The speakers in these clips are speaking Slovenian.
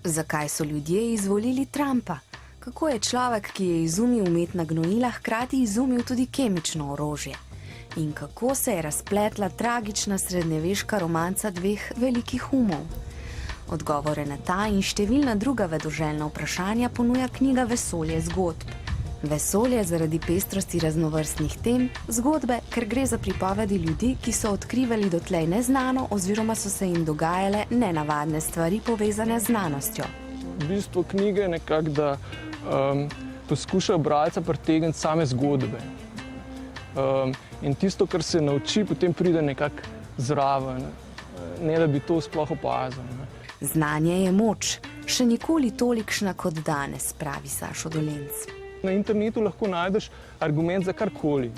Zakaj so ljudje izvolili Trumpa? Kako je človek, ki je izumil umetna gnojila, hkrati izumil tudi kemično orožje? In kako se je razpletla tragična srednjeveška romanca dveh velikih umov? Odgovore na ta in številna druga vedoželjna vprašanja ponuja knjiga Vesolje zgodb. Vesolje zaradi pestrosti raznovrstnih tem, zgodbe, ker gre za pripovedi ljudi, ki so odkrivali dotlej neznano oziroma so se jim dogajale nenavadne stvari povezane z znanostjo. V bistvu knjige je nekako, da poskušajo bralca pritegniti same zgodbe. In tisto, kar se nauči, potem pride nekako zraven, ne da bi to sploh opazil. Znanje je moč, še nikoli tolikšna kot danes, pravi Sašo Dolenc. Na internetu lahko najdeš argument za karkoli.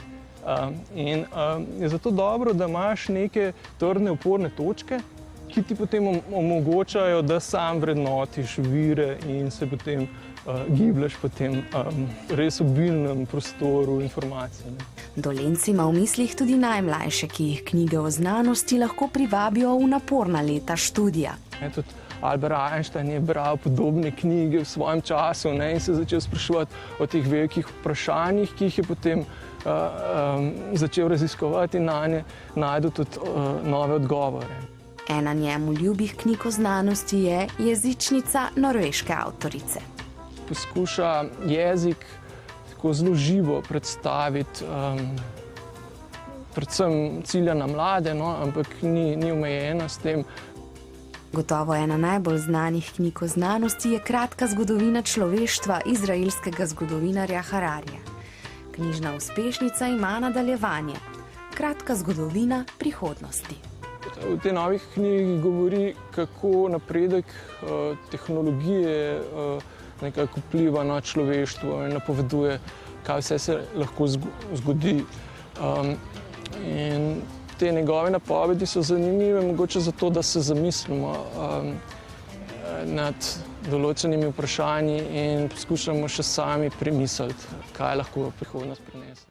In je zato dobro, da imaš neke trdne oporne točke, ki ti potem omogočajo, da sam vrednotiš vire in se potem giblješ po tem res obilnem prostoru informacij. Dolenc ima v mislih tudi najmlajše, ki jih knjige o znanosti lahko privabijo v naporna leta študija. Tudi Albert Einstein je bral podobne knjige v svojem času in se začel spraševati o teh velikih vprašanjih, ki jih je potem začel raziskovati in nanje najdel tudi nove odgovore. Ena njemu ljubih knjig o znanosti je Jezičnica norveške avtorice. Poskuša jezik tako zelo živo predstaviti, predvsem cilja na mlade, ampak ni omejena s tem. Gotovo ena najbolj znanih knjig o znanosti je Kratka zgodovina človeštva izraelskega zgodovinarja Hararija. Knjižna uspešnica ima nadaljevanje. Kratka zgodovina prihodnosti. V tej novi knjigi govori, kako napredek tehnologije nekako vpliva na človeštvo in napoveduje, kaj vse se lahko zgodi. In te njegove napovedi so zanimive mogoče zato, da se zamislimo nad določenimi vprašanji in poskušamo še sami premisliti, kaj lahko prihodnost prinese.